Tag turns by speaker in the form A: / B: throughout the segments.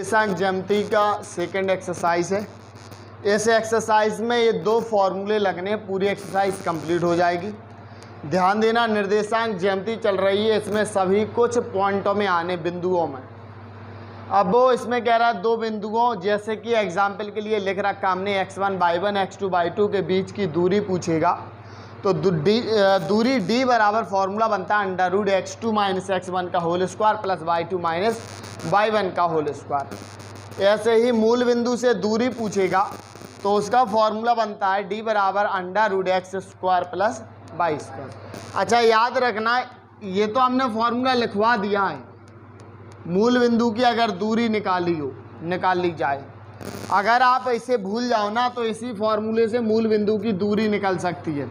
A: निर्देशांक ज्यामिति का सेकंड एक्सरसाइज है। इस एक्सरसाइज में ये दो फॉर्मूले लगने, पूरी एक्सरसाइज कंप्लीट हो जाएगी। ध्यान देना, निर्देशांक ज्यामिति चल रही है, इसमें सभी कुछ पॉइंटों में आने, बिंदुओं में। अब वो इसमें कह रहा है दो बिंदुओं, जैसे कि एग्जाम्पल के लिए लिख रखा हमने x1 y1 x2 y2 के बीच की दूरी पूछेगा। तो दूरी d बराबर फॉर्मूला बनता है √x2 - x1 का whole square plus y2 - y1 का होल स्क्वायर। ऐसे ही मूल बिंदु से दूरी पूछेगा तो उसका फॉर्मूला बनता है d बराबर √x² प्लस y²। अच्छा, याद रखना, ये तो हमने फॉर्मूला लिखवा दिया है। मूल बिंदु की अगर दूरी निकाल ली जाए, अगर आप इसे भूल जाओ ना तो इसी फॉर्मूले से मूल बिंदु की दूरी निकल सकती है।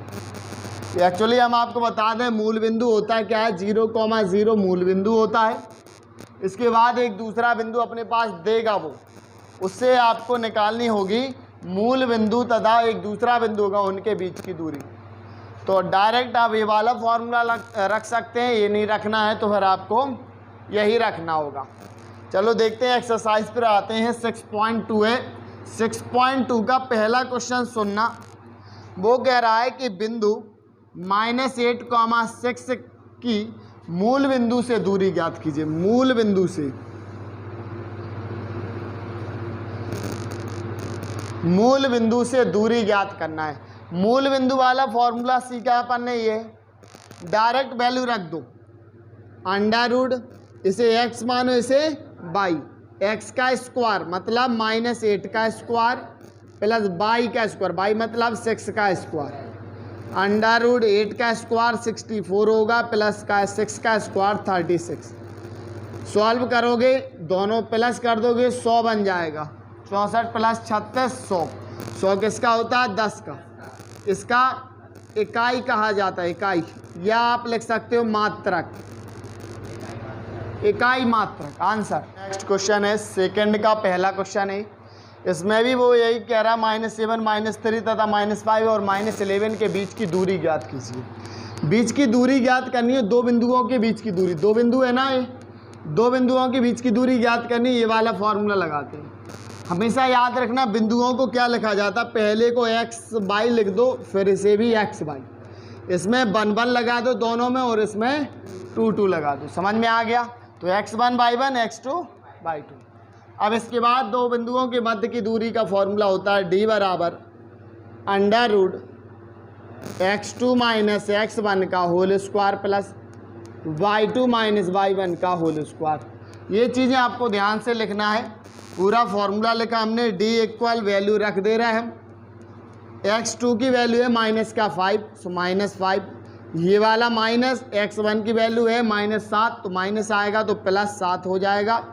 A: एक्चुअली हम आपको बता दें, मूल बिंदु होता क्या है, 0,0 मूल बिंदु होता है। इसके बाद एक दूसरा बिंदु अपने पास देगा, वो उससे आपको निकालनी होगी मूल बिंदु तथा एक दूसरा बिंदु होगा उनके बीच की दूरी। तो डायरेक्ट आप ये वाला फॉर्मूला रख सकते हैं, ये नहीं रखना है तो फिर आपको यही रखना होगा। चलो देखते हैं, एक्सरसाइज पर आते हैं। 6.2 है। 6.2 का पहला क्वेश्चन सुनना। वो कह रहा है कि बिंदु -8,6 की मूल बिंदु से दूरी ज्ञात कीजिए। मूल बिंदु से दूरी ज्ञात करना है। मूल बिंदु वाला फॉर्मूला सीखा अपन ने, ये डायरेक्ट वैल्यू रख दो, √ इसे x मानो, इसे y, x का स्क्वायर मतलब -8 का स्क्वायर प्लस y का स्क्वायर, y मतलब 6 का स्क्वायर, √8 का स्क्वायर 64 होगा, प्लस का 6 का स्क्वायर 36। सॉल्व करोगे, दोनों प्लस कर दोगे, 100 बन जाएगा। 64 प्लस 36 100। 100 किसका होता है? 10 का। इसका इकाई कहा जाता है, इकाई, या आप लिख सकते हो मात्रक, इकाई मात्रक। आंसर। नेक्स्ट क्वेश्चन है, सेकंड का पहला क्वेश्चन है। इसमें भी वो यही कह रहा है, -7 -3 तथा -5 और -11 के बीच की दूरी ज्ञात कीजिए। बीच की दूरी ज्ञात करनी है, दो बिंदुओं के बीच की दूरी, दो बिंदु है ना, ये दो बिंदुओं के बीच की दूरी ज्ञात करनी, ये वाला फॉर्मूला लगाते हैं। हमेशा याद रखना, बिंदुओं को क्या लिखा जाता है, पहले को x y लिख दो, फिर इसे भी x y, इसमें 1 1 लगा दो दोनों में और इसमें 2 2 लगा दो। समझ में आ गया? तो x1 y1 x2 y2। अब इसके बाद दो बिंदुओं के मध्य की दूरी का फॉर्मूला होता है d बराबर √x2 - x1 का whole square plus y2 - y1 का होल स्क्वायर। ये चीज़ें आपको ध्यान से लिखना है। पूरा फॉर्मूला लिखा हमने, d इक्वल वैल्यू रख दे रहे हैं हम। x2 की वैल्यू है -5, सो -5। ये वाला माइनस, x1 की वैल्यू है -7, तो माइनस आएगा तो +7 हो जाएगा।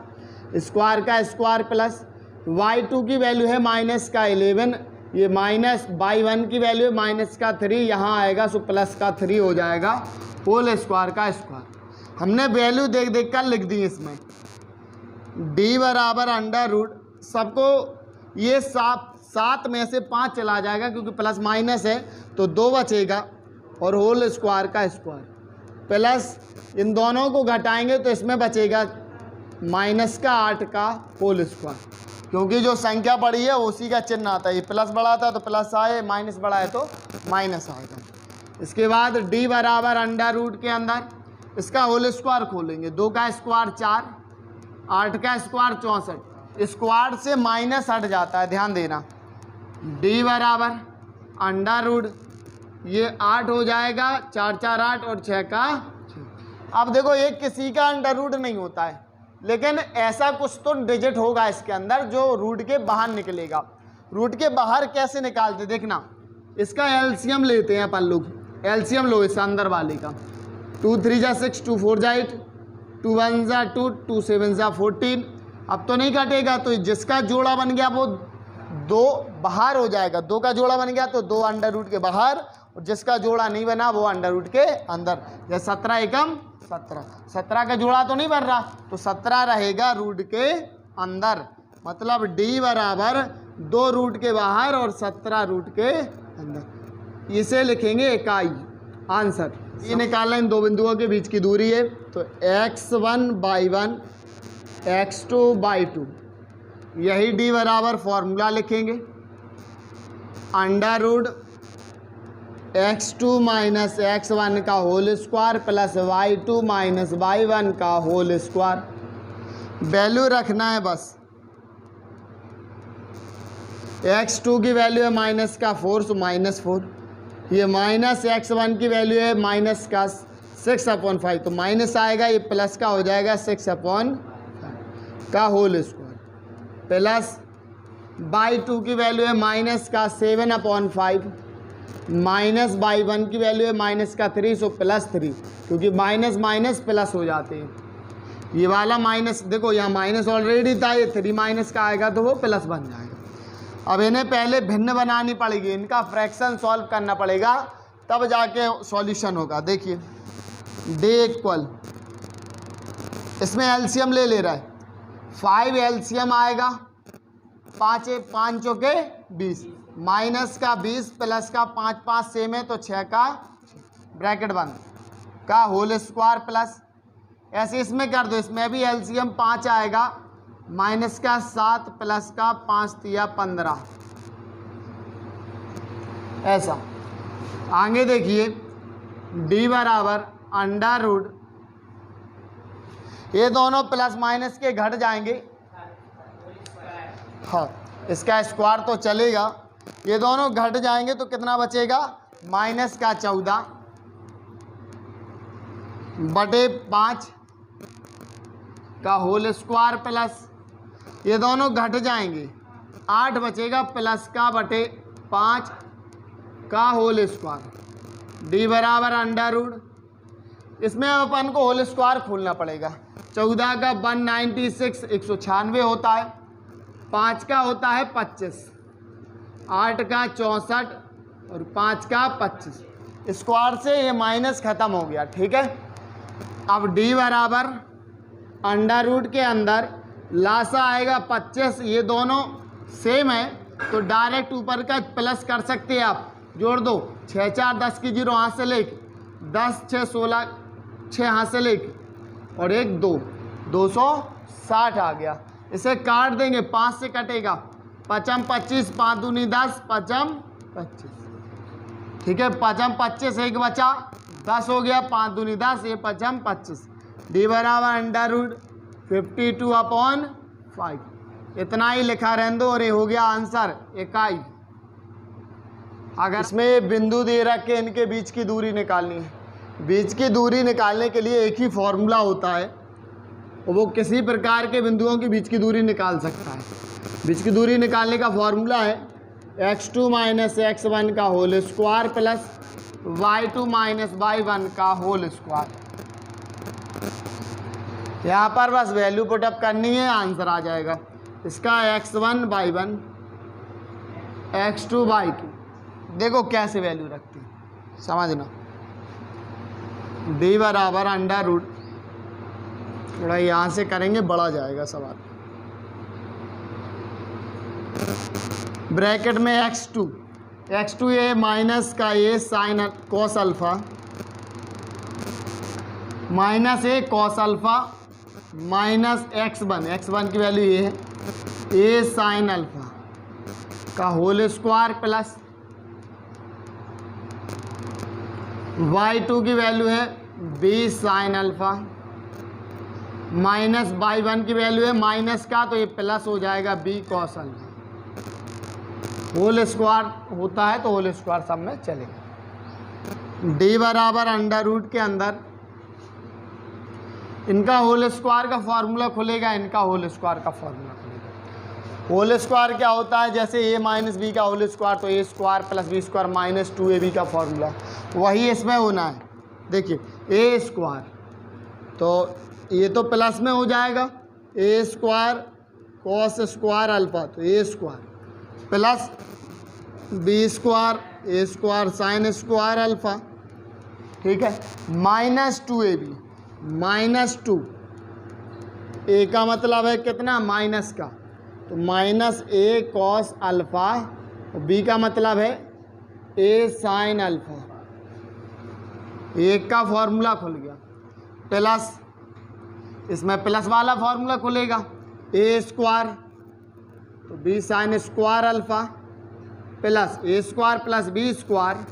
A: स्क्वायर का स्क्वायर प्लस y2 की वैल्यू है -11, ये -y1 की वैल्यू है -3, यहाँ आएगा सो +3 हो जाएगा, होल स्क्वायर का स्क्वायर। हमने वैल्यू देख देख कर लिख दी इसमें। d बराबर √ सबको ये 7 में से 5 चला जाएगा क्योंकि प्लस माइनस है, तो 2 बचेगा और होल स्क्वायर का स्क्वायर प्लस इन दोनों को घटाएंगे तो इसमें बचेगा -8 का होल स्क्वायर, क्योंकि जो संख्या बड़ी है उसी का चिन्ह आता है। ये प्लस बड़ा था तो प्लस आए, माइनस बड़ा है तो माइनस आएगा। इसके बाद d बराबर √ के अंदर इसका होल स्क्वायर खोलेंगे, 2 का स्क्वायर 4, 8 का स्क्वायर 64, स्क्वायर से माइनस हट जाता है, ध्यान देना। d बराबर √ ये 8 हो जाएगा, 4 4 8 और 6 का 6। अब देखो, ये किसी का √ नहीं होता है, लेकिन ऐसा कुछ तो डिजिट होगा इसके अंदर जो रूट के बाहर निकलेगा। रूट के बाहर कैसे निकालते, देखना, इसका एलसीएम लेते हैं अपन लोग। एलसीएम लो इस अंदर वाले का। 2 3 जा 6, 2 4 जा 8, 2 1 जा 2, 2 7 जा 14। अब तो नहीं कटेगा, तो जिसका जोड़ा बन गया वो 2 बाहर हो जाएगा। 2 का जोड़ा बन गया तो 2 √ के बाहर, और जिसका जोड़ा नहीं बना वो √ के अंदर। जैसे 17 एकम 17, 17 का जोड़ा तो नहीं बन रहा, तो 17 रहेगा √ के अंदर। मतलब d बराबर 2 √ के बाहर और 17 √ के अंदर। इसे लिखेंगे इकाई। आंसर। ये निकालना इन दो बिंदुओं के बीच की दूरी है, तो x1 y1 x2 y2 यही डी बराबर फॉर्मूला लिखेंगे, under root x2 minus x1 का whole square plus y2 minus y1 का होल स्क्वायर। वैल्यू रखना है बस। x2 की वैल्यू है माइनस का 4, सो -4। ये माइनस x1 की वैल्यू है माइनस का 6/5, तो माइनस आएगा, ये प्लस का हो जाएगा 6/5 का होल स्क्वायर प्लस y2 की वैल्यू है माइनस का 7/5 माइनस y1 की वैल्यू है माइनस का 3, सो +3, क्योंकि माइनस माइनस प्लस हो जाते हैं। ये वाला माइनस देखो यहाँ माइनस ऑलरेडी था, ये 3 माइनस का आएगा तो वो प्लस बन जाएगा। अब इन्हें पहले भिन्न बनानी पड़ेगी, इनका फ्रैक्शन सॉल्व करना पड़ेगा, तब जाके सॉल्यूशन होगा। देखिए डी इक्वल, इसमें एलसीएम ले रहा है, 5 एलसीएम आएगा, 5 चौके 20 माइनस का 20 प्लस का 5 सेम है तो 6 का ब्रैकेट बंद का होल स्क्वायर प्लस, ऐसे इसमें कर दो, इसमें भी एलसीएम 5 आएगा, माइनस का 7 प्लस का 5 तिया 15, ऐसा। आगे देखिए डी बराबर अंडर रूट, ये दोनों प्लस माइनस के घट जाएंगे, हाँ इसका स्क्वायर तो चलेगा, ये दोनों घट जाएंगे तो कितना बचेगा, माइनस का 14 बटे 5 का होल स्क्वायर प्लस, ये दोनों घट जाएंगे, 8 बचेगा प्लस का बटे 5 का होल स्क्वायर। डी बराबर अंडर रूट, इसमें अपन को होल स्क्वायर खोलना पड़ेगा। 14 का 196 196 होता है, 5 का होता है 25, 8 का 64 और 5 का 25, स्क्वायर से ये माइनस ख़त्म हो गया, ठीक है। अब डी बराबर अंडर रूट के अंदर लासा आएगा 25, ये दोनों सेम है तो डायरेक्ट ऊपर का प्लस कर सकते हैं आप, जोड़ दो, 6 4 10 की 0 हाथ से लेके 10 6 16 6 हाथ से लेके और 1 2 260 आ गया। इसे काट देंगे, 5 से कटेगा, 5 25 5 दूनी 10 5 25, ठीक है, 5 25 एक बचा 10 हो गया, 5 दूनी 10 ये 5 25। डी बराबर अंडर रूट 52/5, इतना ही लिखा रहने दो और ये हो गया आंसर इकाई। अगर इसमें बिंदु दे रखे इनके बीच की दूरी निकालनी है, बीच की दूरी निकालने के लिए एक ही फॉर्मूला होता है, वो किसी प्रकार के बिंदुओं की बीच की दूरी निकाल सकता है। बीच की दूरी निकालने का फॉर्मूला है x2 माइनस x1 का whole square plus y2 minus y1 का होल स्क्वायर। यहाँ पर बस वैल्यू पुटअप करनी है, आंसर आ जाएगा। इसका x1 y1 x2 y2, देखो कैसे वैल्यू रखती है, समझना। डी बराबर अंडर रूट, थोड़ा यहाँ से करेंगे बड़ा जाएगा सवाल, ब्रैकेट में x2 ये माइनस का ये साइन कॉस अल्फा माइनस ए कॉस अल्फा माइनस x1 की वैल्यू ये है ए साइन अल्फा का होल स्क्वायर प्लस y2 की वैल्यू है b sine alpha minus y1 की वैल्यू है माइनस का, तो ये प्लस हो जाएगा b cos alpha. Whole square होता है तो होल स्क्वायर सब में चलेगा। डी बराबर अंडर रूट के अंदर इनका होल स्क्वायर का फॉर्मूला खुलेगा, इनका होल स्क्वायर का फॉर्मूला खुलेगा। होल स्क्वायर क्या होता है, जैसे ए माइनस बी का होल स्क्वायर तो a square plus b square minus 2ab का फॉर्मूला, वही इसमें होना है। देखिए ए स्क्वायर तो ये तो प्लस में हो जाएगा, ए स्क्वायर कॉस स्क्वायर अल्फा तो a square plus b square A square sine square alpha, ठीक है, माइनस 2ab माइनस 2, ए का मतलब है कितना माइनस का, तो माइनस ए कॉस अल्फा, और बी का मतलब है ए साइन अल्फा। एक का फॉर्मूला खुल गया, प्लस इसमें प्लस वाला फॉर्मूला खुलेगा ए स्क्वायर तो b sine square alpha plus a square plus b square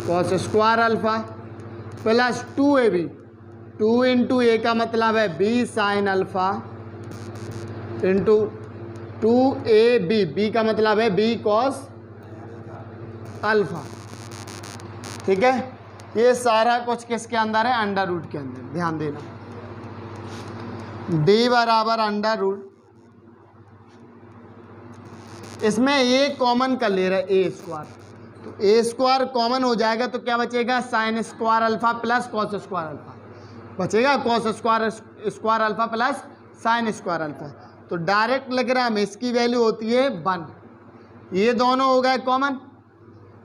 A: cos square alpha plus 2ab, 2 into a का मतलब है b sine alpha into 2ab, b का मतलब है बी कॉस अल्फ़ा। ठीक है, ये सारा कुछ किसके अंदर है? अंडर रूट के अंदर। ध्यान देना, d बराबर अंडर रूट, इसमें ए कॉमन कर ले रहा है ए स्क्वायर, तो ए स्क्वायर कॉमन हो जाएगा तो क्या बचेगा? Sine square alpha plus cos square alpha बचेगा, cos square alpha plus sine square alpha. तो डायरेक्ट लिख रहा है, हमें इसकी वैल्यू होती है 1। ये दोनों हो गए कॉमन,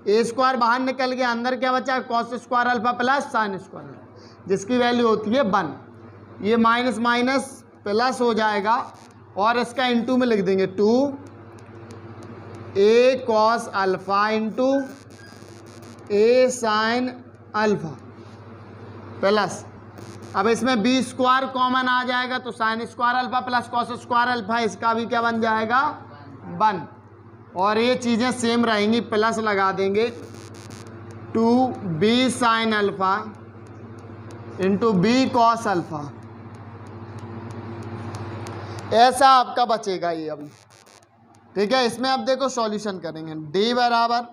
A: ए स्क्वायर बाहर निकल गया, अंदर क्या बचा? Cos square alpha plus sine square alpha, जिसकी वैल्यू होती है 1। ये माइनस माइनस प्लस हो जाएगा और इसका इंटू में लिख देंगे 2 ए कॉस अल्फ़ा इंटू ए साइन अल्फ़ा प्लस, अब इसमें बी स्क्वायर कॉमन आ जाएगा तो sign square alpha plus cos square alpha, इसका भी क्या बन जाएगा? 1। और ये चीज़ें सेम रहेंगी, प्लस लगा देंगे 2b sine alpha into b cos alpha, ऐसा आपका बचेगा ये अभी। ठीक है, इसमें अब देखो सॉल्यूशन करेंगे, d बराबर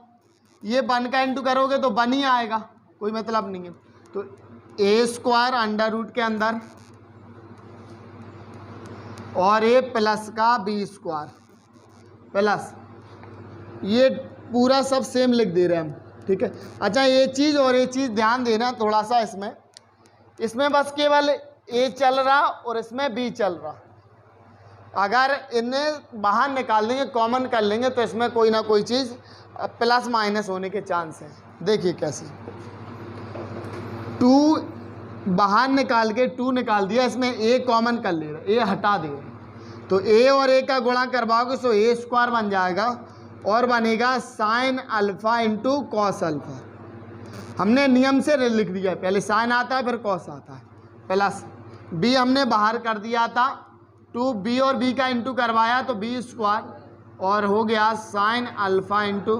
A: ये 1 का इंटू करोगे तो 1 ही आएगा, कोई मतलब नहीं है। तो ए स्क्वायर अंडर रूट के अंदर और ए प्लस का बी स्क्वायर प्लस, ये पूरा सब सेम लिख दे रहे हैं हम। ठीक है, अच्छा ये चीज़ और ये चीज़ ध्यान देना थोड़ा सा, इसमें बस केवल ए चल रहा और इसमें बी चल रहा। अगर इन्हें बाहर निकाल देंगे, कॉमन कर लेंगे, तो इसमें कोई ना कोई चीज़ प्लस माइनस होने के चांस हैं। देखिए कैसे, 2 बाहर निकाल के 2 निकाल दिया, इसमें ए कॉमन कर ले रहा, ए हटा दे रहे, तो ए और ए का गुणा करवाओगे तो ए स्क्वायर बन जाएगा और बनेगा sign alpha into cos alpha. हमने नियम से लिख दिया, पहले साइन आता है फिर कॉस आता है, प्लस बी हमने बाहर कर दिया था, 2b और b का इंटू करवाया तो बी स्क्वायर और हो गया sign alpha into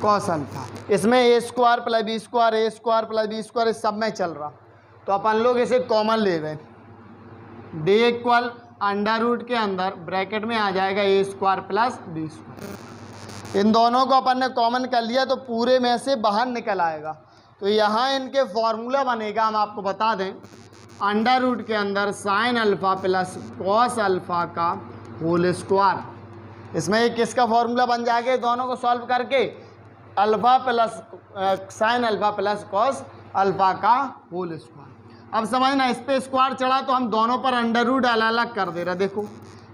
A: cos alpha. इसमें ए स्क्वायर प्लस बी स्क्वायर, ए स्क्वायर प्लस बी स्क्वायर, इस सब में चल रहा, तो अपन लोग इसे कॉमन ले रहे हैं। d इक्वल अंडर रूट के अंदर ब्रैकेट में आ जाएगा ए स्क्वायर प्लस बी स्क्वायर। इन दोनों को अपन ने कॉमन कर लिया तो पूरे में से बाहर निकल आएगा। तो यहाँ इनके फॉर्मूला बनेगा, हम आपको बता दें, अंडर रूट के अंदर sine alpha plus cos alpha का होल स्क्वायर। इसमें एक किसका फॉर्मूला बन जाएगा? दोनों को सॉल्व करके alpha plus sine alpha plus cos alpha का होल स्क्वायर। अब समझना, इस पर स्क्वायर चढ़ा तो हम दोनों पर अंडर रूट अलग अलग कर दे रहे। देखो,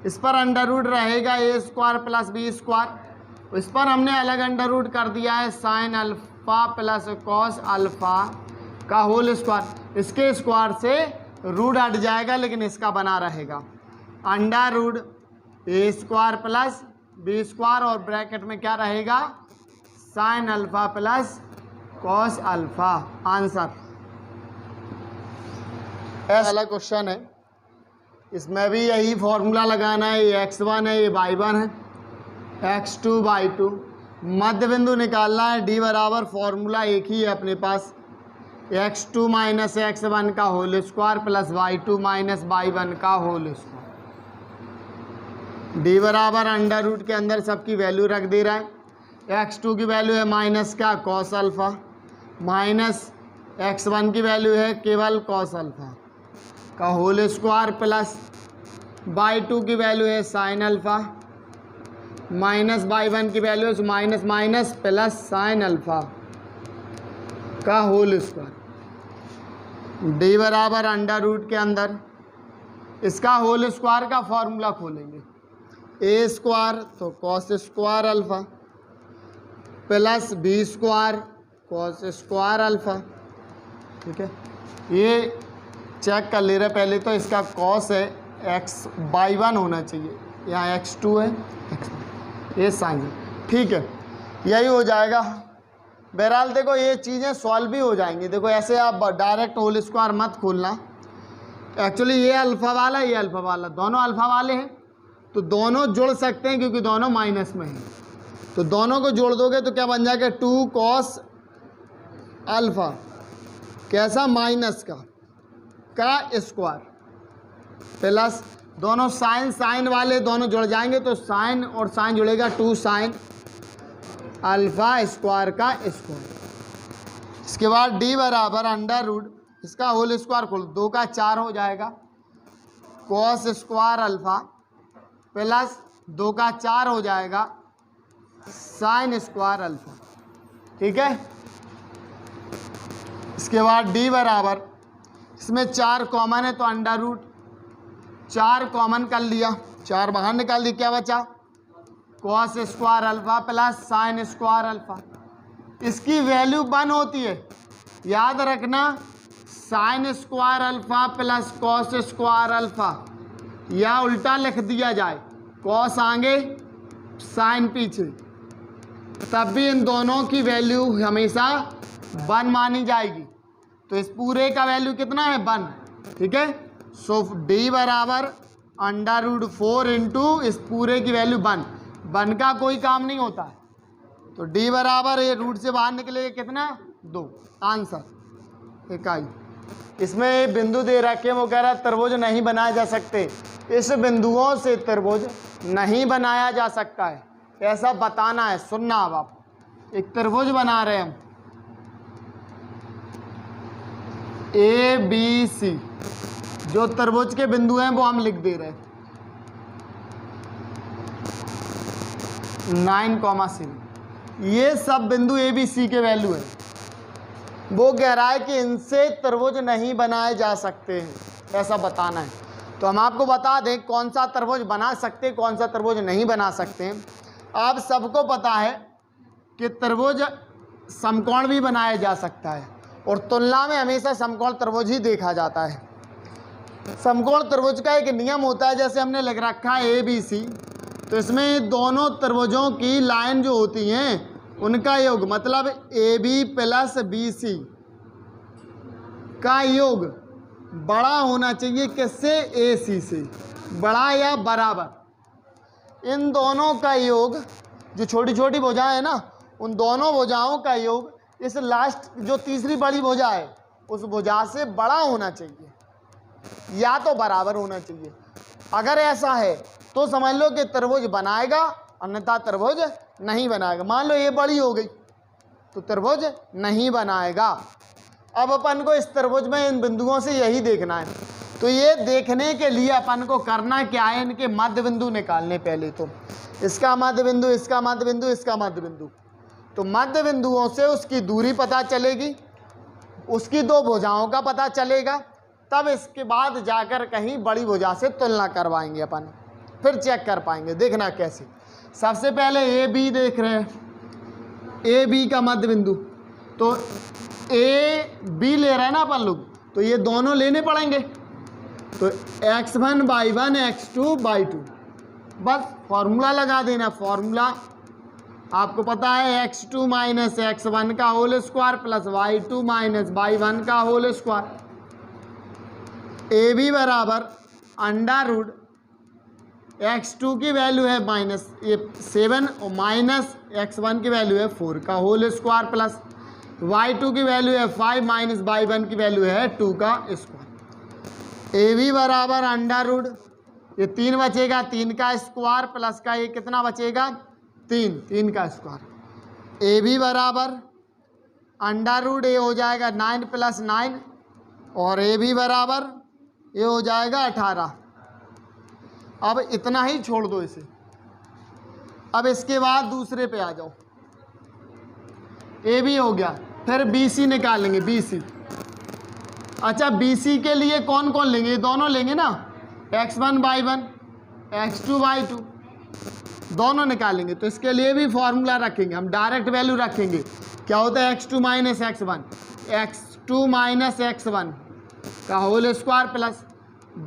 A: इस पर अंडर रूट रहेगा ए स्क्वायर प्लस बी स्क्वायर, इस पर हमने अलग अंडर रूट कर दिया है sine alpha plus cos alpha का होल स्क्वायर। इसके स्क्वायर से रूट हट जाएगा लेकिन इसका बना रहेगा अंडर रूट ए स्क्वायर प्लस बी स्क्वायर और ब्रैकेट में क्या रहेगा? Sine alpha plus cos alpha. Answer ऐसा वाला क्वेश्चन है, इसमें भी यही फॉर्मूला लगाना है। ये x1 है, ये y1 है, x2 y2, मध्य बिंदु निकालना है। d बराबर फॉर्मूला एक ही है अपने पास, x2 माइनस x1 का whole square plus y2 minus y1 का होल स्क्वायर। d बराबर अंडर रूट के अंदर सबकी वैल्यू रख दे रहा है। x2 की वैल्यू है माइनस का कॉस अल्फ़ा, माइनस x1 की वैल्यू है केवल कॉस अल्फ़ा का होल स्क्वायर प्लस y2 की वैल्यू है साइन अल्फ़ा, माइनस y1 की वैल्यू है minus minus plus sine alpha का होल स्क्वायर। d बराबर अंडर रूट के अंदर इसका होल स्क्वायर का फॉर्मूला खोलेंगे, ए स्क्वायर तो cos square alpha plus b square cos square alpha. ठीक है, ये चेक कर ले रहे पहले, तो इसका कॉस है एक्स y1 होना चाहिए, यहाँ x2 है x1, ये साइन है। ठीक है, यही हो जाएगा। बहरहाल देखो ये चीज़ें सॉल्व भी हो जाएंगी। देखो ऐसे आप डायरेक्ट होल स्क्वायर मत खोलना, एक्चुअली ये अल्फ़ा वाला, ये अल्फ़ा वाला, दोनों अल्फ़ा वाले हैं, तो दोनों जुड़ सकते हैं क्योंकि दोनों माइनस में हैं। तो दोनों को जोड़ दोगे तो क्या बन जाएगा, 2 cos अल्फ़ा, कैसा, माइनस का स्क्वायर, प्लस दोनों साइन साइन वाले दोनों जुड़ जाएंगे तो साइन और साइन जुड़ेगा, 2 sin अल्फ़ा स्क्वायर का स्क्वायर। इसके बाद डी बराबर अंडर रूट, इसका होल स्क्वायर खोल, 2 का 4 हो जाएगा, कॉस स्क्वायर अल्फ़ा प्लस 2 का 4 हो जाएगा साइन स्क्वायर अल्फ़ा। ठीक है। इसके बाद डी बराबर, इसमें 4 कॉमन है तो अंडर रूट 4 कॉमन कर लिया, 4 बाहर निकाल दी, क्या बचा, cos square alpha plus sine square alpha. इसकी वैल्यू 1 होती है, याद रखना, sign square alpha plus cos square alpha, या उल्टा लिख दिया जाए, कॉस आगे साइन पीछे, तब भी इन दोनों की वैल्यू हमेशा 1 मानी जाएगी। तो इस पूरे का वैल्यू कितना है, 1। ठीक है। सो डी बराबर अंडर रूट 4 इंटू इस पूरे की वैल्यू 1 का कोई काम नहीं होता है, तो डी बराबर ये रूट से बाहर निकलेगा कितना, 2, आंसर इकाई। इसमें बिंदु दे रखे हैं, वो कह रहा है त्रिभुज नहीं बनाए जा सकते, इस बिंदुओं से त्रिभुज नहीं बनाया जा सकता है, ऐसा बताना है। सुनना, अब आप एक त्रिभुज बना रहे हैं हम, ए बी सी, जो त्रिभुज के बिंदु हैं वो हम लिख दे रहे हैं, 9,7। ये सब बिंदु ए बी सी के वैल्यू है। वो कह रहा है कि इनसे त्रिभुज नहीं बनाए जा सकते हैं, ऐसा बताना है। तो हम आपको बता दें कौन सा त्रिभुज बना सकते, कौन सा त्रिभुज नहीं बना सकते हैं। आप सबको पता है कि त्रिभुज समकोण भी बनाया जा सकता है, और तुलना में हमेशा समकोण त्रिभुज ही देखा जाता है। समकोण त्रिभुज का एक नियम होता है, जैसे हमने लिख रखा है ए बी सी, तो इसमें दोनों त्रिभुजों की लाइन जो होती हैं उनका योग, मतलब a b plus b c का योग बड़ा होना चाहिए, किससे, ए सी से, बड़ा या बराबर। इन दोनों का योग, जो छोटी छोटी भुजाएं है ना, उन दोनों भुजाओं का योग इस लास्ट जो तीसरी बड़ी भुजा है उस भुजा से बड़ा होना चाहिए या तो बराबर होना चाहिए। अगर ऐसा है तो समझ लो कि त्रिभुज बनाएगा, अन्यथा त्रिभुज नहीं बनाएगा। मान लो ये बड़ी हो गई तो त्रिभुज नहीं बनाएगा। अब अपन को इस त्रिभुज में इन बिंदुओं से यही देखना है, तो ये देखने के लिए अपन को करना क्या है, इनके मध्य बिंदु निकालने। पहले तो इसका मध्य बिंदु, इसका मध्य बिंदु, इसका मध्य बिंदु, तो मध्य बिंदुओं से उसकी दूरी पता चलेगी, उसकी 2 भुजाओं का पता चलेगा, तब इसके बाद जाकर कहीं बड़ी भुजा से तुलना करवाएंगे अपन, फिर चेक कर पाएंगे। देखना कैसे, सबसे पहले ए बी देख रहे हैं, ए बी का मध्य बिंदु, तो ए बी ले रहे हैं ना अपन लोग, तो ये दोनों लेने पड़ेंगे, तो x1/1 x2/2, बस फॉर्मूला लगा देना। फॉर्मूला आपको पता है, x2 माइनस x1 का whole square plus y2 minus y1 का होल स्क्वायर। ए बी बराबर अंडर रूट x2 की वैल्यू है माइनस ये 7 और माइनस x1 की वैल्यू है 4 का होल स्क्वायर प्लस y2 की वैल्यू है 5 माइनस y1 की वैल्यू है 2 का स्क्वायर। ए बी बराबर अंडर रूट, ये 3 बचेगा, 3 का स्क्वायर प्लस का ये कितना बचेगा, 3 का स्क्वायर। ए बी बराबर अंडर रूट, ये हो जाएगा 9 प्लस 9, और ए बी बराबर ये हो जाएगा 18। अब इतना ही छोड़ दो इसे। अब इसके बाद दूसरे पे आ जाओ, ए बी हो गया, फिर बी सी निकालेंगे, बी सी। अच्छा, बी सी के लिए कौन कौन लेंगे, ये दोनों लेंगे ना, x1/1 x2/2 दोनों निकालेंगे, तो इसके लिए भी फॉर्मूला रखेंगे हम, डायरेक्ट वैल्यू रखेंगे। क्या होता है, x2 माइनस x1 का whole square plus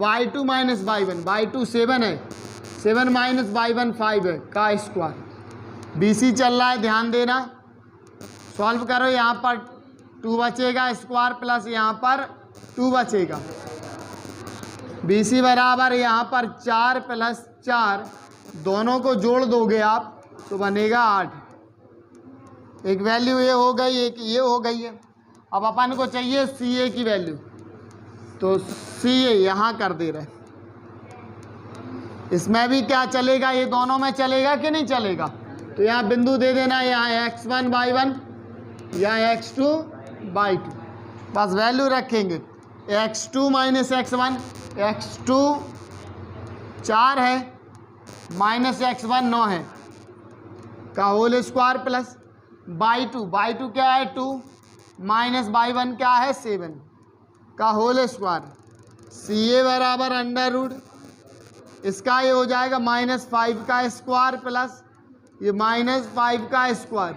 A: y2 minus y1 7 है, 7 माइनस y1 5 है का स्क्वायर। बी सी चल रहा है, ध्यान देना, सॉल्व करो, यहाँ पर 2 बचेगा स्क्वायर प्लस यहाँ पर 2 बचेगा, BC बराबर यहाँ पर 4 + 4, दोनों को जोड़ दोगे आप तो बनेगा 8। एक वैल्यू ये हो गई, एक ये हो गई है। अब अपन को चाहिए CA की वैल्यू, तो CA यहाँ कर दे रहे। इसमें भी क्या चलेगा, ये दोनों में चलेगा कि नहीं चलेगा? तो यहाँ बिंदु दे देना, यहाँ x1 y1 या x2 y2, बस वैल्यू रखेंगे। x2 - x1, x2 4 है माइनस x1 9 है का होल स्क्वायर प्लस y2 क्या है 2 माइनस y1 क्या है 7 का होल स्क्वायर। CA बराबर अंडर रूट, इसका ये हो जाएगा -5 का स्क्वायर प्लस ये -5 का स्क्वायर।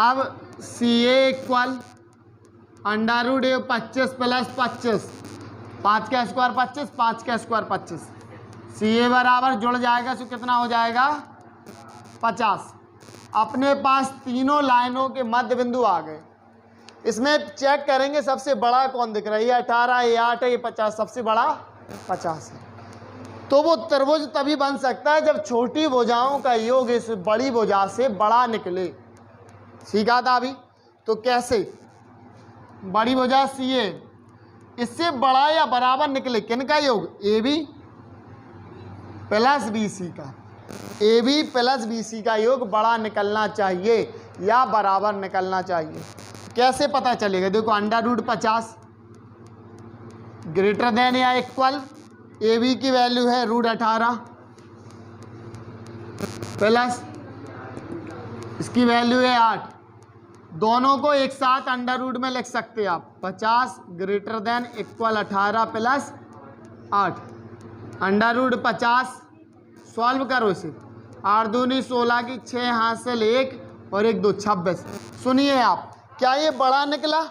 A: अब CA इक्वल अंडर रूट 25 + 25, 5 का स्क्वायर 25, 5 का स्क्वायर 25। CA बराबर जुड़ जाएगा तो कितना हो जाएगा 50। अपने पास तीनों लाइनों के मध्य बिंदु आ गए। इसमें चेक करेंगे सबसे बड़ा कौन दिख रहा है, ये 18, ये 8 है, ये 50, सबसे बड़ा 50 है। तो वो त्रिभुज तभी बन सकता है जब छोटी भुजाओं का योग इस बड़ी भुजा से बड़ा निकले। सीखा था अभी? तो कैसे? बड़ी भुजा CA इससे बड़ा या बराबर निकले, किन का योग? AB + BC का। AB + BC का योग बड़ा निकलना चाहिए या बराबर निकलना चाहिए। कैसे पता चलेगा? देखो अंडर रूट 50 ग्रेटर देन या इक्वल AB की वैल्यू है √18 प्लस इसकी वैल्यू है 8। दोनों को एक साथ अंडर रूट में लिख सकते हैं आप। 50 greater than equal 18 plus 8, under root 50 solve करो इसे। 8 दूनी 16 की 6 हासिल 1 और 1 2 26। सुनिए आप, क्या ये बड़ा निकला?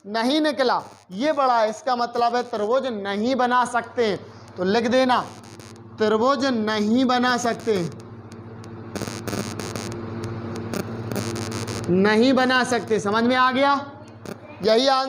A: नहीं निकला, ये बड़ा है। इसका मतलब है त्रिभुज नहीं बना सकते। तो लिख देना त्रिभुज नहीं बना सकते, नहीं बना सकते। समझ में आ गया? यही आंसर